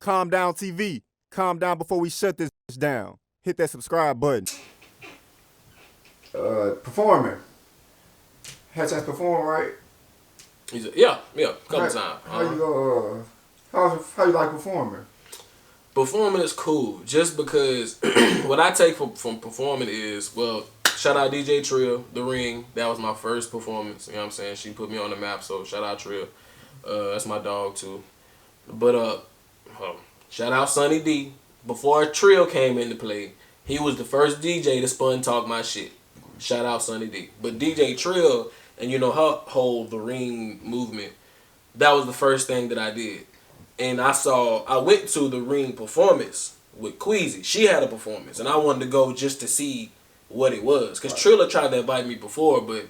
Calm Down TV. Calm down before we shut this down. Hit that subscribe button. Performing. Had chance perform, right? Yeah, couple times. How you how you like performing? Performing is cool, just because what I take from performing is, well, shout out DJ Trill, The Ring. That was my first performance. You know what I'm saying? She put me on the map, so shout out Trill. That's my dog too. But shout out Sonny D. Before Trill came into play, he was the first DJ to spun talk my shit. Shout out Sonny D. But DJ Trill and her whole The Ring movement, that was the first thing that I did. And I went to The Ring performance with Queasy. She had a performance, and I wanted to go just to see what it was. Because Trilla tried to invite me before, but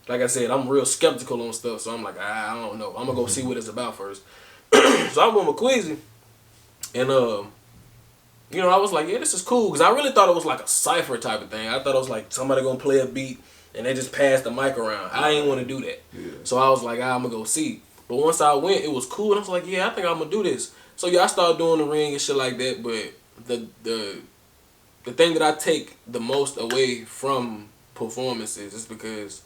like I said, I'm real skeptical on stuff, so I'm like, I don't know. I'm going to go see what it's about first. So I went with Queasy, and I was like, yeah, this is cool, because I really thought it was like a cypher type of thing. I thought it was like somebody going to play a beat, and they just pass the mic around. I didn't want to do that. Yeah. So I was like, I'm going to go see. But once I went, it was cool, and I was like, yeah, I think I'm going to do this. So yeah, I started doing The Ring and shit like that, but the thing that I take the most away from performances is because,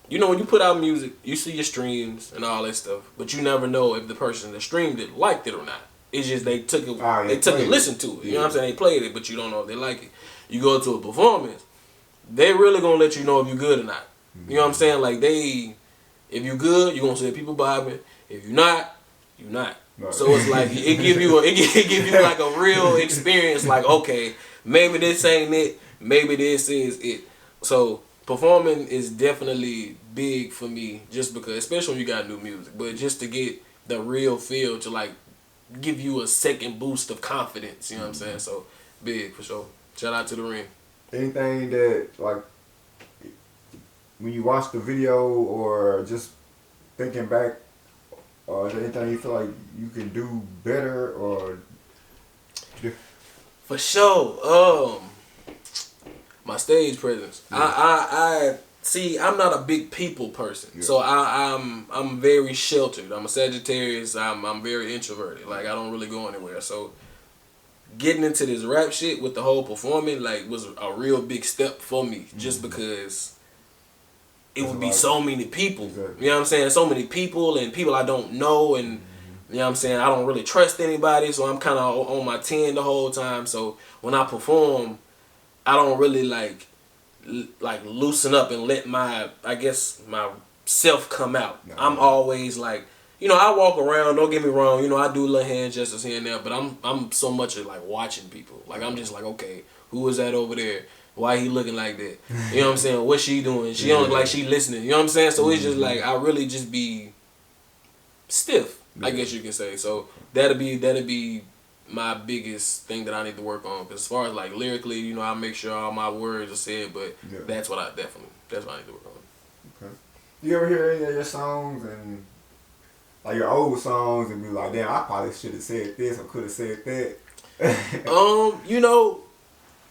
when you put out music, you see your streams and all that stuff, but you never know if the person that streamed it liked it or not. It's just they took it, listened to it. You know what I'm saying? They played it, but you don't know if they like it. You go to a performance, they really gonna let you know if you're good or not. You know what I'm saying? Like if you're good, you're gonna see people vibing. If you're not, you're not. Right. So it's like it give you like a real experience. Like, okay, maybe this ain't it. Maybe this is it. So performing is definitely big for me, just because, especially when you got new music. But just to get the real feel, to like give you a second boost of confidence. You know what I'm saying? So big for sure. Shout out to The Ring. Anything that, like, when you watch the video or just thinking back, is there anything you feel like you can do better or? For sure. My stage presence. Yeah. I see. I'm not a big people person, yeah. So I'm very sheltered. I'm a Sagittarius. I'm very introverted. Like, I don't really go anywhere. So getting into this rap shit with the whole performing, like, was a real big step for me, just because it would be so many people. Exactly. You know what I'm saying? So many people, and people I don't know, and you know what I'm saying? I don't really trust anybody, so I'm kind of on my 10 the whole time. So when I perform, I don't really like loosen up and let my self come out. No. I'm always like, I walk around, don't get me wrong, I do little hand gestures here and there, but I'm so much of like watching people. Like, I'm just like, okay, who is that over there? Why he looking like that? You know what I'm saying? What's she doing? She don't look like she listening. You know what I'm saying? So it's just like, I really just be stiff, I guess you can say. So that'll be my biggest thing that I need to work on. Because as far as like lyrically, I make sure all my words are said, but that's what I need to work on. Okay. You ever hear any of your songs and like your old songs and be like, damn, I probably should have said this or could have said that?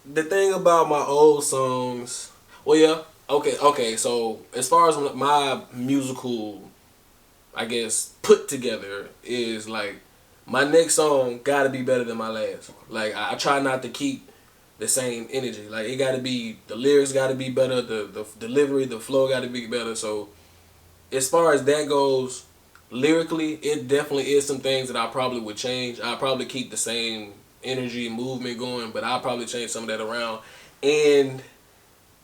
The thing about my old songs, well, yeah, okay. So as far as my musical, I guess, put together is like, my next song gotta be better than my last. Like, I try not to keep the same energy. Like, it gotta be, the lyrics gotta be better, the delivery, the flow gotta be better. So as far as that goes, lyrically, it definitely is some things that I probably would change. I'll probably keep the same energy and movement going, but I'll probably change some of that around. And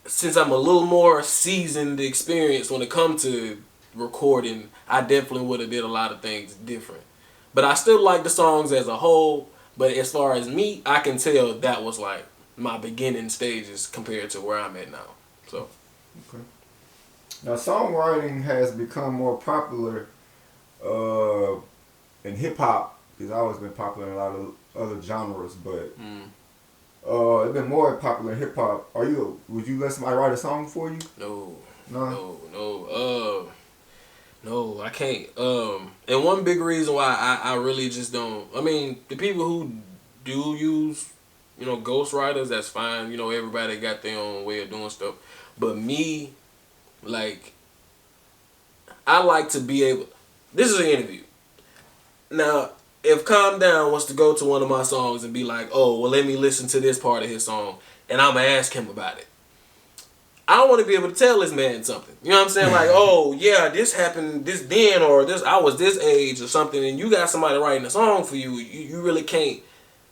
since I'm a little more seasoned experience when it comes to recording, I definitely would have did a lot of things different. But I still like the songs as a whole, but as far as me, I can tell that was like my beginning stages compared to where I'm at now. So okay. Now, songwriting has become more popular in hip hop. It's always been popular in a lot of other genres, but it's been more popular in hip hop. Would you let somebody write a song for you? No, I can't. And one big reason why I really just don't. I mean, the people who do use, ghostwriters, that's fine. Everybody got their own way of doing stuff. But me, like, I like to be able. This is an interview. Now, if Calm Down was to go to one of my songs and be like, oh, well, let me listen to this part of his song, and I'm going to ask him about it, I want to be able to tell this man something. You know what I'm saying? Like, oh, yeah, this happened this then, or this I was this age or something, and you got somebody writing a song for you. You really can't.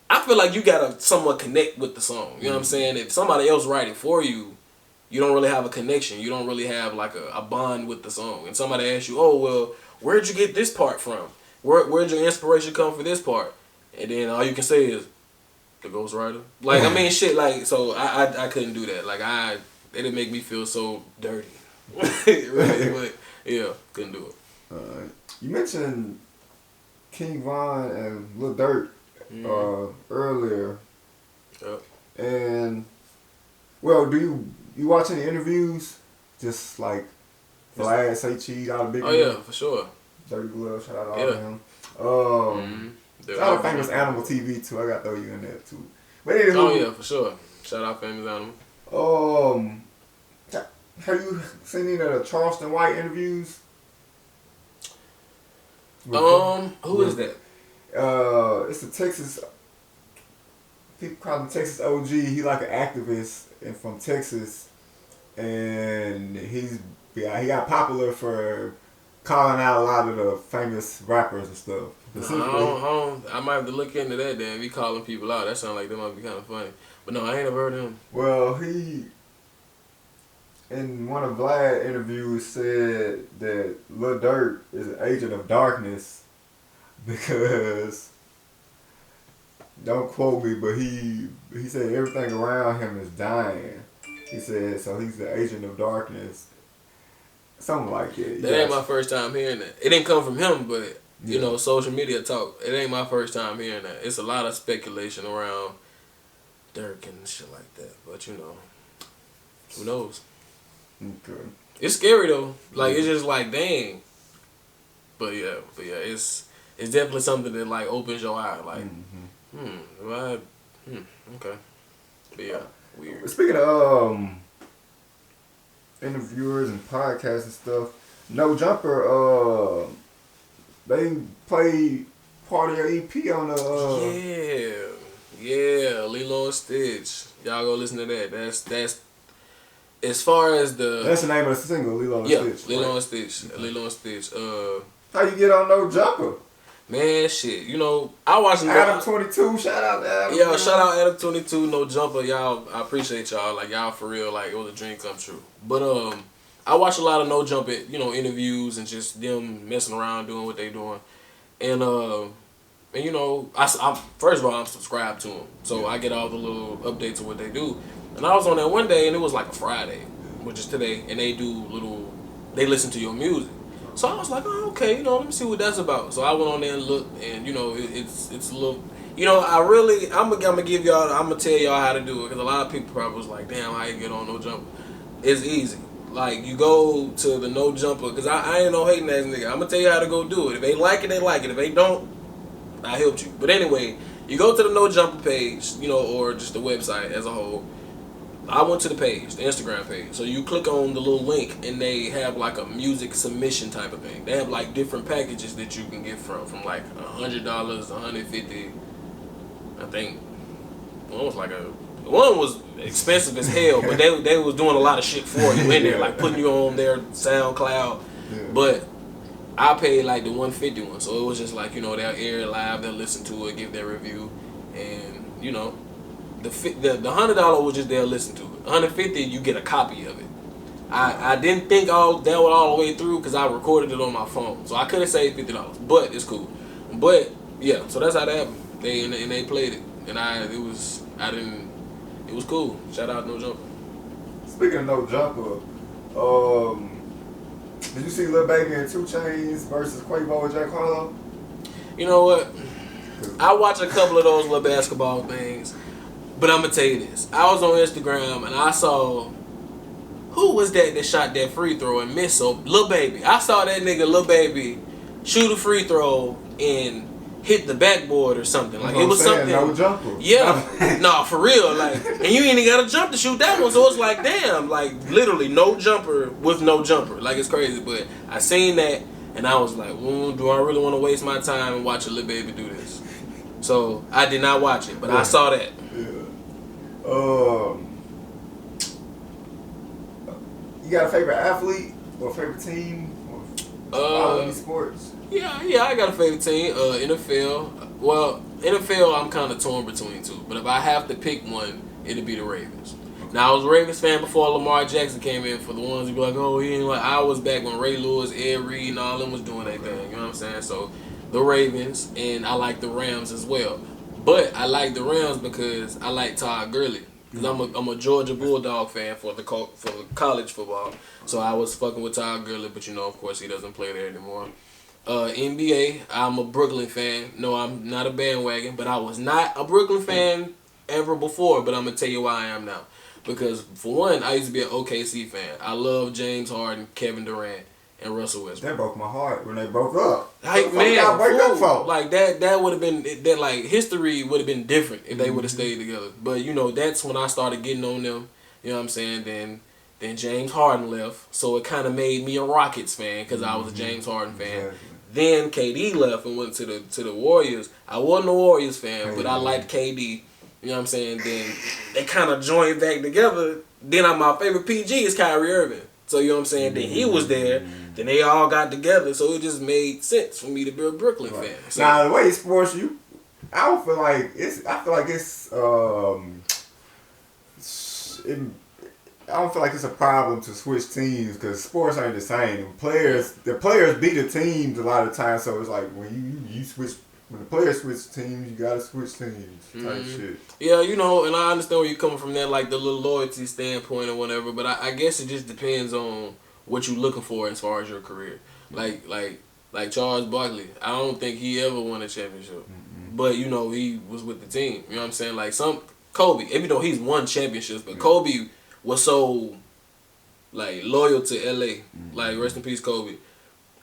I feel like you got to somewhat connect with the song. You know what I'm saying? If somebody else write it for you, you don't really have a connection. You don't really have like a bond with the song. And somebody asks you, oh, well, where'd you get this part from? Where'd your inspiration come for this part? And then all you can say is, the ghostwriter. Like, I mean, shit, like, so I couldn't do that. Like, it'd make me feel so dirty. Really, but, yeah, couldn't do it. You mentioned King Von and Lil Durk earlier. Yep. And, well, do you watch any interviews? Just like Vlad, Say Cheese, all the big Oh, yeah, for sure. Dirty Glove, shout out to all Yeah. of them. Shout out Famous Animal TV too. I got to throw you in there too. But anywho, Oh, yeah, for sure. Shout out Famous Animal. Have you seen any of the Charleston White interviews? Who is that? It's the Texas. People call him Texas OG. He like an activist and from Texas, and he got popular for calling out a lot of the famous rappers and stuff. I might have to look into that then. Be calling people out. That sounds like that might be kind of funny. But no, I ain't never heard of him. Well, he in one of Vlad's interviews said that Lil Durk is an agent of darkness because, don't quote me, but he said everything around him is dying. He said, so he's the agent of darkness. Something like that. That ain't my first time hearing that. It didn't come from him, but, you know, social media talk. It ain't my first time hearing that. It's a lot of speculation around Durk and shit like that. But, you know, who knows? Okay. It's scary, though. Like, it's just like, dang. But, yeah, it's definitely something that, like, opens your eye. Like, okay. But, yeah, weird. Speaking of, interviewers and podcasts and stuff, No Jumper, they played part of your EP on the yeah, Lilo and Stitch. Y'all go listen to that. That's as far as that's the name of the single, Lilo and Stitch. Lilo right? and Stitch. Lilo and Stitch. How you get on No Jumper? Man, shit. You know, I watch Adam 22, shout out to Adam. Yeah, shout out Adam 22, No Jumper. Y'all, I appreciate y'all. Like, y'all for real, like, it was a dream come true. But I watch a lot of No Jumper, you know, interviews and just them messing around doing what they doing. And you know, I'm first of all, I'm subscribed to them. So I get all the little updates of what they do. And I was on there one day and it was like a Friday, which is today, and they listen to your music. So I was like, oh, okay, you know, let me see what that's about. So I went on there and looked, and you know, it's a little, you know, I'm gonna give y'all, I'm gonna tell y'all how to do it, because a lot of people probably was like, damn, how you get on No Jumper? It's easy. Like, you go to the No Jumper, because I ain't no hating ass nigga. I'm gonna tell you how to go do it. If they like it, they like it. If they don't, I helped you. But anyway, you go to the No Jumper page, you know, or just the website as a whole. I went to the page, the Instagram page. So you click on the little link and they have like a music submission type of thing. They have like different packages that you can get from like $100, $150. I think one was expensive as hell, but they was doing a lot of shit for you in there, like putting you on their SoundCloud. Yeah. But I paid like the $150 one, so it was just like, you know, they'll air it live, they'll listen to it, give their review, and you know. The $100 was just there to listen to it. $150 you get a copy of it. I didn't think that went all the way through because I recorded it on my phone, so I could have saved $50, but it's cool. But yeah, so that's how that happened. They played it, and it was cool. Shout out No Jumper. Speaking of No Jumper, did you see Lil Baby and 2 Chainz versus Quavo and Jack Harlow? You know what? I watch a couple of those little basketball things. But I'm going to tell you this. I was on Instagram and I saw, who was that shot that free throw and missed? So, Lil Baby. I saw that nigga, Lil Baby, shoot a free throw and hit the backboard or something. Like, it was something. No jumper. Yeah. No, for real. Like, and you ain't even got to jump to shoot that one. So it's like, damn. Like, literally no jumper with no jumper. Like, it's crazy. But I seen that and I was like, do I really want to waste my time and watch a Lil Baby do this? So I did not watch it, but I saw that. Yeah. You got a favorite athlete or favorite team or follow any sports? Yeah, I got a favorite team. NFL. Well, NFL, I'm kind of torn between two, but if I have to pick one, it'd be the Ravens. Now I was a Ravens fan before Lamar Jackson came in. For the ones who be like, oh, he ain't like. I was back when Ray Lewis, Ed Reed, and all them was doing their thing. You know what I'm saying? So the Ravens, and I like the Rams as well. But I like the Rams because I like Todd Gurley. Because I'm a Georgia Bulldog fan for the college football. So I was fucking with Todd Gurley, but of course he doesn't play there anymore. NBA, I'm a Brooklyn fan. No, I'm not a bandwagon, but I was not a Brooklyn fan ever before, but I'm going to tell you why I am now. Because, for one, I used to be an OKC fan. I love James Harden, Kevin Durant, and Russell Westbrook. That broke my heart when they broke up. Like, man, like that would have been, that like, history would have been different if they would have stayed together. But, that's when I started getting on them. You know what I'm saying? Then James Harden left, so it kind of made me a Rockets fan because I was a James Harden fan. Exactly. Then KD left and went to the Warriors. I wasn't a Warriors fan, but I liked KD. You know what I'm saying? Then they kind of joined back together. Then my favorite PG is Kyrie Irving. So you know what I'm saying? Then he was there. Then they all got together. So it just made sense for me to be a Brooklyn fan. So, now the way he sports you, I don't feel like it's. I feel like it's. I don't feel like it's a problem to switch teams because sports ain't the same. The players beat the teams a lot of times, so it's like when you switch, when the players switch teams, you gotta switch teams type shit. Yeah, and I understand where you're coming from that, like the little loyalty standpoint or whatever, but I guess it just depends on what you're looking for as far as your career. Like Charles Barkley, I don't think he ever won a championship, but he was with the team. You know what I'm saying? Like Kobe, even though he's won championships, but Kobe was so like loyal to LA. Like rest in peace Kobe.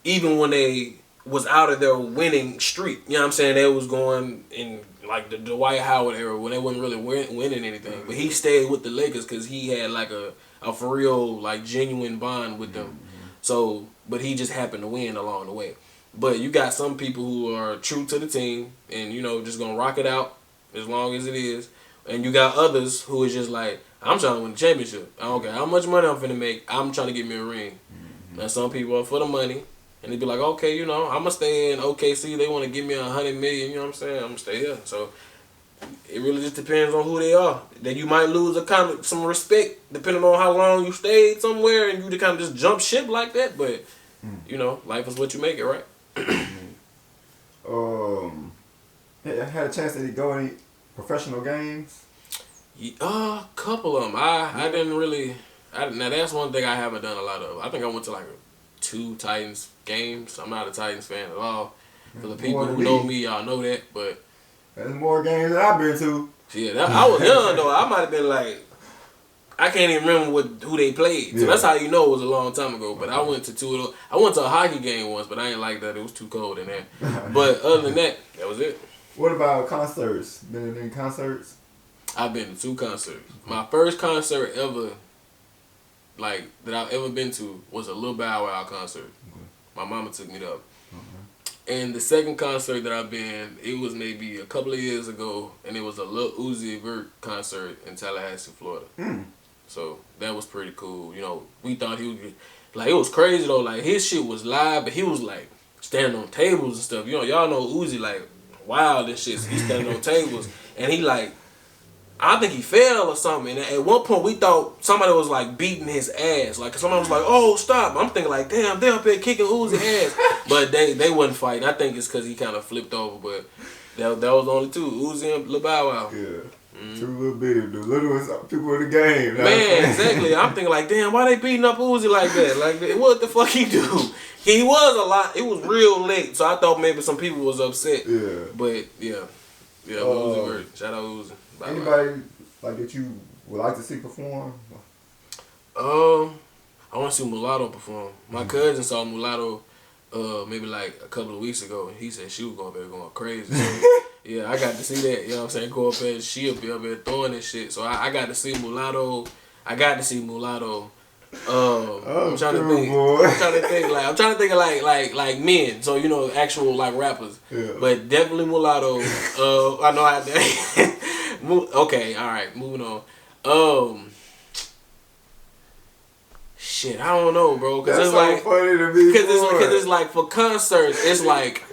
Even when they was out of their winning streak, you know what I'm saying? They was going in like the Dwight Howard era when they wasn't really winning anything. But he stayed with the Lakers because he had like a for real like genuine bond with them. So, but he just happened to win along the way. But you got some people who are true to the team and just gonna rock it out as long as it is. And you got others who is just like, I'm trying to win the championship. I don't care how much money I'm finna make. I'm trying to get me a ring. Now some people are for the money, and they be like, okay, I'm gonna stay in OKC. They want to give me $100 million. You know what I'm saying? I'm gonna stay here. So it really just depends on who they are. Then you might lose some respect depending on how long you stayed somewhere, and you kind of just jump ship like that. But life is what you make it, right? I had a chance to go any professional games. A couple of them. I didn't really. Now that's one thing I haven't done a lot of. I think I went to like 2 Titans games. I'm not a Titans fan at all. For the people who know me, y'all know that. But there's more games than I've been to. Yeah, I was young though. I might have been like, I can't even remember who they played. So that's how you know it was a long time ago. But I went to 2 of those. I went to a hockey game once, but I ain't like that. It was too cold in there. But other than that, that was it. What about concerts? Been in any concerts? I've been to 2 concerts. My first concert ever, like, that I've ever been to was a Lil Bow Wow concert. My mama took me up. And the second concert that I've been, it was maybe a couple of years ago, and it was a Lil Uzi Vert concert in Tallahassee, Florida. So that was pretty cool. We thought he would, like, it was crazy though. Like, his shit was live, but he was like standing on tables and stuff. Y'all know Uzi like wild and shit. So he's standing on tables, and he like, I think he fell or something. And at one point, we thought somebody was like beating his ass. Like somebody was like, "Oh, stop!" I'm thinking like, "Damn, they up here kicking Uzi's ass." But they wasn't fighting. I think it's because he kind of flipped over. But that was only 2, Uzi and Lil Bow Wow. Yeah, 2 little bitty, the littlest people in the game. Man, exactly. I'm thinking like, damn, why they beating up Uzi like that? Like, what the fuck he do? He was a lot. It was real late, so I thought maybe some people was upset. Yeah. But yeah, Uzi Vert. Shout out Uzi. Anybody like that you would like to see perform? I want to see Mulatto perform. My cousin saw Mulatto maybe like a couple of weeks ago, and he said she was going crazy. So, yeah, I got to see that. You know what I'm saying? Go up there, she'll be up there throwing this shit. So I got to see Mulatto. I got to see Mulatto I'm trying to think. boy. I'm trying to think of like men. So you know, actual like rappers. Yeah. But definitely Mulatto. I know I. Okay, all right, moving on. Shit, I don't know, bro. Cause That's it's so like, funny to me. cause it's like for concerts, it's like.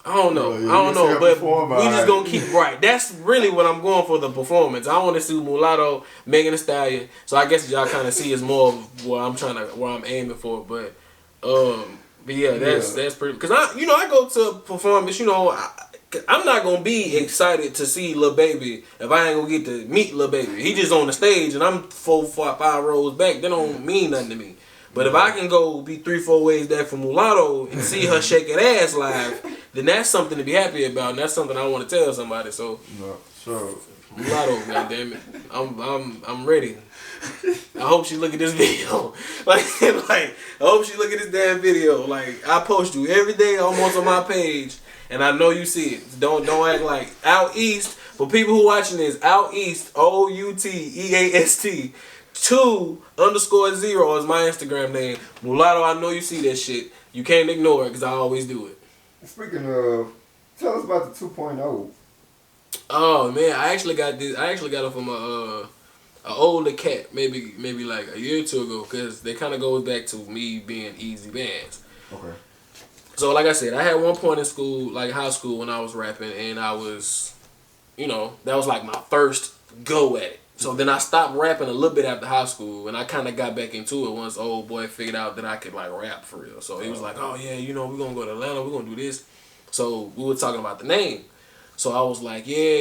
I don't know. Yeah, you I don't can see know, her but perform, we just alright. gonna keep right. That's really what I'm going for, the performance. I want to see Mulatto, Megan Thee Stallion. So I guess y'all kind of see is more of where I'm aiming for. But yeah, that's pretty. Cause I go to a performance. I'm not gonna be excited to see Lil Baby if I ain't gonna get to meet Lil Baby. He just on the stage and I'm 4, 5 rows back. That don't mean nothing to me. But if I can go be 3, 4 ways back from Mulatto and see her shake that ass live, then that's something to be happy about, and that's something I want to tell somebody. So, No, sure. Mulatto, goddammit, I'm ready. I hope she look at this video. like, I hope she look at this damn video. Like, I post you every day almost on my page, and I know you see it. Don't act like Out East. For people who watching this, Out East, OUTEAST. 2_0 is my Instagram name. Mulatto, I know you see that shit. You can't ignore it because I always do it. Speaking of, tell us about the 2.0. Oh man, I actually got this. I actually got it from an older cat, maybe like a year or two ago, because they kind of goes back to me being Easy Bands. Okay. So like I said, I had one point in school, like high school, when I was rapping, and I was, that was like my first go at it. So then I stopped rapping a little bit after high school, and I kind of got back into it once old boy figured out that I could like rap for real. So he was like, "Oh yeah, we're gonna go to Atlanta, we're gonna do this." So we were talking about the name. So I was like, "Yeah,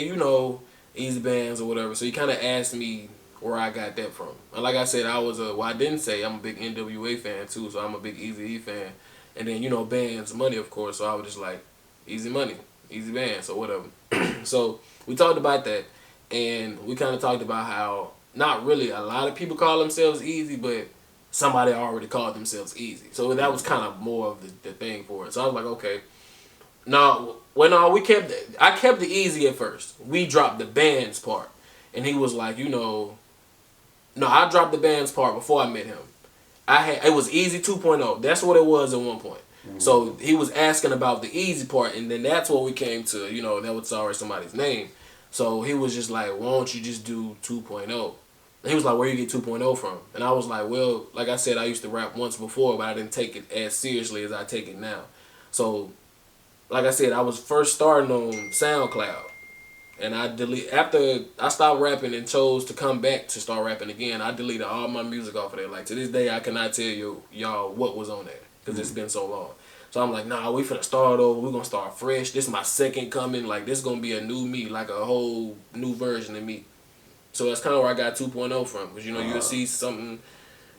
Easy Bands or whatever." So he kind of asked me where I got that from, and like I said, I didn't say I'm a big NWA fan too, so I'm a big Easy E fan, and then Bands Money of course. So I was just like, Easy Money, Easy Bands or whatever. So we talked about that. And we kind of talked about how not really a lot of people call themselves Easy, but somebody already called themselves Easy. So that was kind of more of the thing for it. So I was like, okay. No, I kept the Easy at first. We dropped the bands part. And he was like, no, I dropped the bands part before I met him. It was Easy 2.0. That's what it was at one point. Mm-hmm. So he was asking about the Easy part, and then that's what we came to, that was already somebody's name. So he was just like, why don't you just do 2.0? And he was like, where you get 2.0 from? And I was like, well, like I said, I used to rap once before, but I didn't take it as seriously as I take it now. So, like I said, I was first starting on SoundCloud. And after I stopped rapping and chose to come back to start rapping again, I deleted all my music off of there. Like, to this day, I cannot tell y'all what was on there because it's been so long. So I'm like, nah, we finna start over. We're gonna start fresh. This is my second coming. Like, this gonna be a new me, like a whole new version of me. So that's kind of where I got 2.0 from. Because, you'll see something,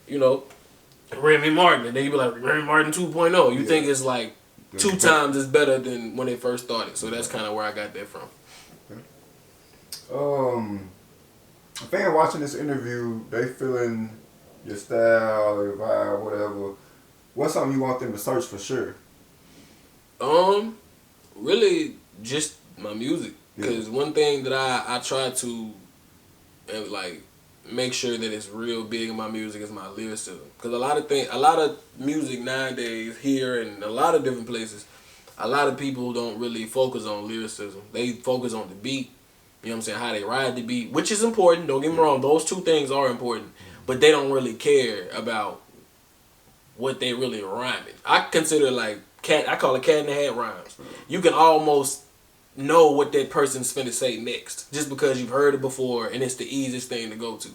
Remy Martin, and then you be like, Remy Martin 2.0. You think it's like 2 times as better than when they first started. So that's kind of where I got that from. A fan watching this interview, they feeling your style, your vibe, whatever. What's something you want them to search for sure? Really just my music. Because one thing that I try to like make sure that it's real big in my music is my lyricism. Because a lot of music nowadays here and a lot of different places, a lot of people don't really focus on lyricism. They focus on the beat. You know what I'm saying? How they ride the beat, which is important. Don't get me wrong. Those two things are important. But they don't really care about what they really rhyming. I consider I call it cat in the hat rhymes. You can almost know what that person's finna say next just because you've heard it before and it's the easiest thing to go to.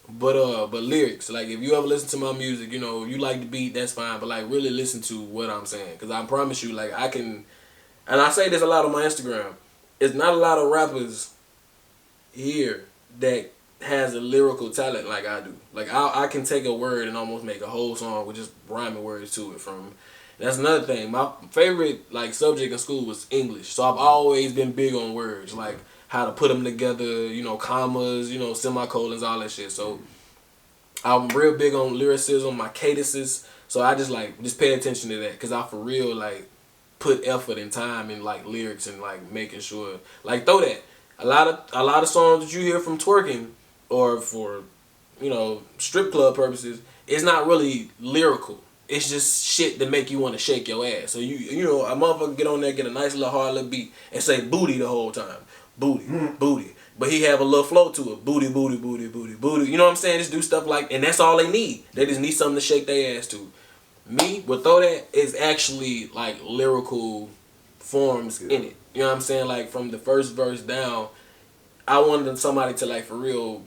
But lyrics, like if you ever listen to my music, you like the beat, that's fine. But like really listen to what I'm saying, because I promise you, like I can, and I say this a lot on my Instagram. It's not a lot of rappers here that has a lyrical talent like I do. Like I can take a word and almost make a whole song with just rhyming words to it. That's another thing. My favorite subject in school was English, so I've always been big on words, like how to put them together, commas, semicolons, all that shit. So I'm real big on lyricism, my cadences. So I just pay attention to that, because I for real put effort and time in lyrics and making sure throw that. A lot of songs that you hear from twerking or for strip club purposes, it's not really lyrical. It's just shit that make you want to shake your ass. So a motherfucker get on there, get a nice little hard little beat, and say booty the whole time, booty, booty. But he have a little flow to it, booty, booty, booty, booty, booty. You know what I'm saying? Just do stuff like, and that's all they need. They just need something to shake their ass to. Me, with Throw That is actually like lyrical forms in it. You know what I'm saying? Like from the first verse down, I wanted somebody to like for real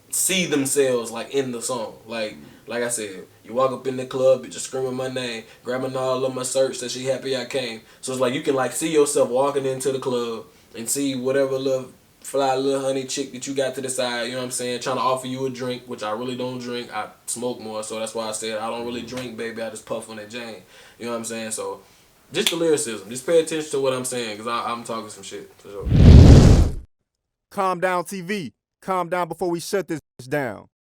see themselves like in the song. Like I said, you walk up in the club, you just screaming my name, grabbing all of my search, said she happy I came. So it's like you can like see yourself walking into the club and see whatever little fly little honey chick that you got to the side, you know what I'm saying, trying to offer you a drink, which I really don't drink. I smoke more, so that's why I said I don't really drink, baby. I just puff on that Jane. You know what I'm saying? So just the lyricism. Just pay attention to what I'm saying, because I'm talking some shit. For sure. Calm down TV. Calm down before we shut this down.